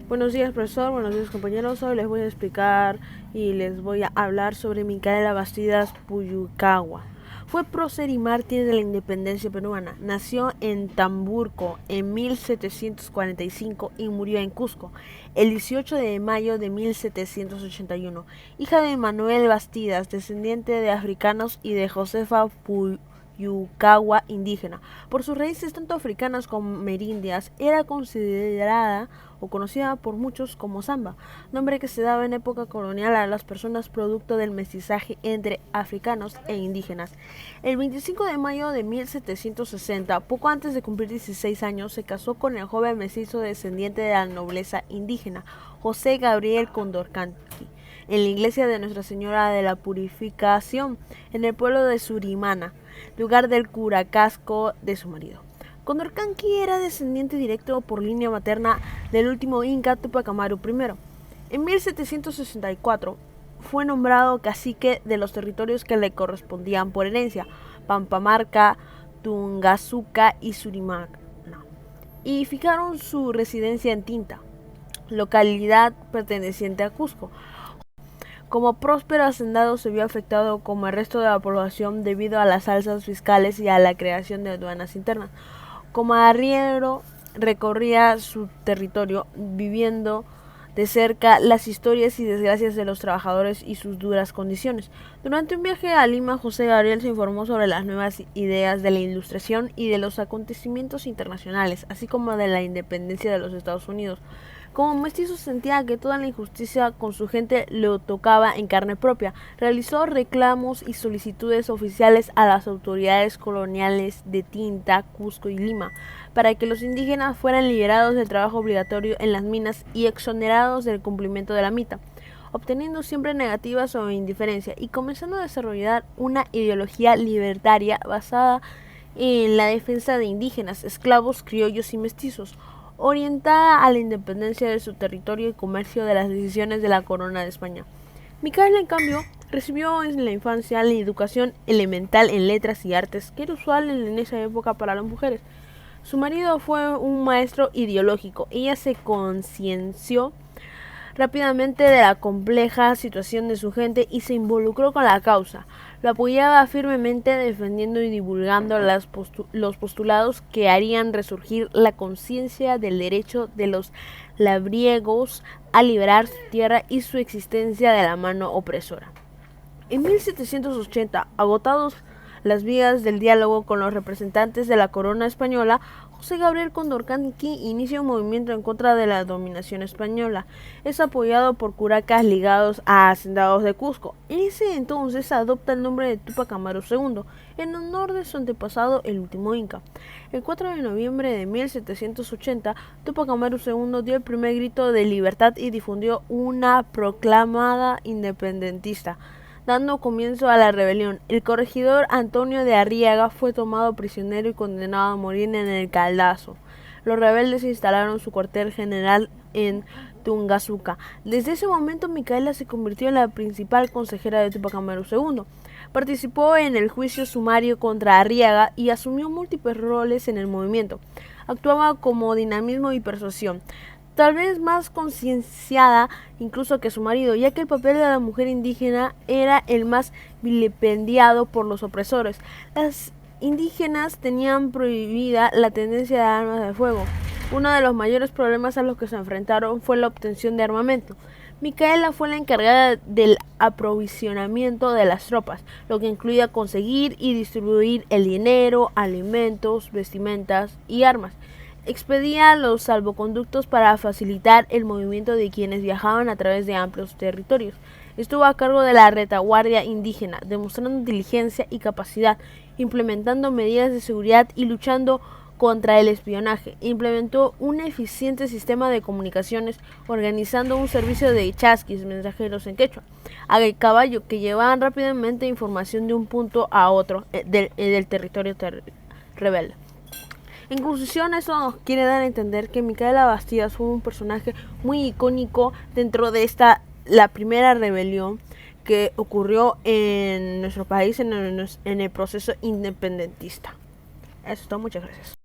Buenos días, profesor. Buenos días, compañeros. Hoy les voy a explicar y les voy a hablar sobre Micaela Bastidas Puyucagua. Fue prócer y mártir de la independencia peruana. Nació en Tamburco en 1745 y murió en Cusco el 18 de mayo de 1781. Hija de Manuel Bastidas, descendiente de africanos, y de Josefa Puyucagua, indígena. Por sus raíces tanto africanas como amerindias, era considerada o conocida por muchos como Samba, nombre que se daba en época colonial a las personas producto del mestizaje entre africanos e indígenas. El 25 de mayo de 1760, poco antes de cumplir 16 años, se casó con el joven mestizo descendiente de la nobleza indígena, José Gabriel Condorcanqui, en la iglesia de Nuestra Señora de la Purificación, en el pueblo de Surimana, lugar del curacasco de su marido. Condorcanqui era descendiente directo por línea materna del último inca Túpac Amaru I. En 1764 fue nombrado cacique de los territorios que le correspondían por herencia, Pampamarca, Tungazuca y Surimana, y fijaron su residencia en Tinta, localidad perteneciente a Cusco. Como próspero hacendado, se vio afectado como el resto de la población debido a las alzas fiscales y a la creación de aduanas internas. Como arriero recorría su territorio, viviendo de cerca las historias y desgracias de los trabajadores y sus duras condiciones. Durante un viaje a Lima, José Gabriel se informó sobre las nuevas ideas de la Ilustración y de los acontecimientos internacionales, así como de la independencia de los Estados Unidos. Como mestizo, sentía que toda la injusticia con su gente lo tocaba en carne propia. Realizó reclamos y solicitudes oficiales a las autoridades coloniales de Tinta, Cusco y Lima para que los indígenas fueran liberados del trabajo obligatorio en las minas y exonerados del cumplimiento de la mita, obteniendo siempre negativas o indiferencia, y comenzando a desarrollar una ideología libertaria basada en la defensa de indígenas, esclavos, criollos y mestizos, orientada a la independencia de su territorio y comercio de las decisiones de la Corona de España. Micaela, en cambio, recibió en la infancia la educación elemental en letras y artes, que era usual en esa época para las mujeres. Su marido fue un maestro ideológico. Ella se concienció rápidamente de la compleja situación de su gente y se involucró con la causa. Lo apoyaba firmemente, defendiendo y divulgando los postulados que harían resurgir la conciencia del derecho de los labriegos a liberar su tierra y su existencia de la mano opresora. En 1780, agotados las vías del diálogo con los representantes de la corona española, José Gabriel Condorcanqui inicia un movimiento en contra de la dominación española. Es apoyado por curacas ligados a hacendados de Cusco. En ese entonces adopta el nombre de Túpac Amaru II, en honor de su antepasado, el último inca. El 4 de noviembre de 1780, Túpac Amaru II dio el primer grito de libertad y difundió una proclamada independentista, dando comienzo a la rebelión. El corregidor Antonio de Arriaga fue tomado prisionero y condenado a morir en el Caldazo. Los rebeldes instalaron su cuartel general en Tungazuca. Desde ese momento, Micaela se convirtió en la principal consejera de Túpac Amaru II. Participó en el juicio sumario contra Arriaga y asumió múltiples roles en el movimiento. Actuaba como dinamismo y persuasión, tal vez más concienciada incluso que su marido, ya que el papel de la mujer indígena era el más vilipendiado por los opresores. Las indígenas tenían prohibida la tenencia de armas de fuego. Uno de los mayores problemas a los que se enfrentaron fue la obtención de armamento. Micaela fue la encargada del aprovisionamiento de las tropas, lo que incluía conseguir y distribuir el dinero, alimentos, vestimentas y armas. Expedía los salvoconductos para facilitar el movimiento de quienes viajaban a través de amplios territorios. Estuvo a cargo de la retaguardia indígena, demostrando diligencia y capacidad, implementando medidas de seguridad y luchando contra el espionaje. Implementó un eficiente sistema de comunicaciones, organizando un servicio de chasquis, mensajeros en quechua, a caballo, que llevaban rápidamente información de un punto a otro del territorio rebelde. En conclusión, eso nos quiere dar a entender que Micaela Bastidas fue un personaje muy icónico dentro de la primera rebelión que ocurrió en nuestro país en el proceso independentista. Eso es todo, muchas gracias.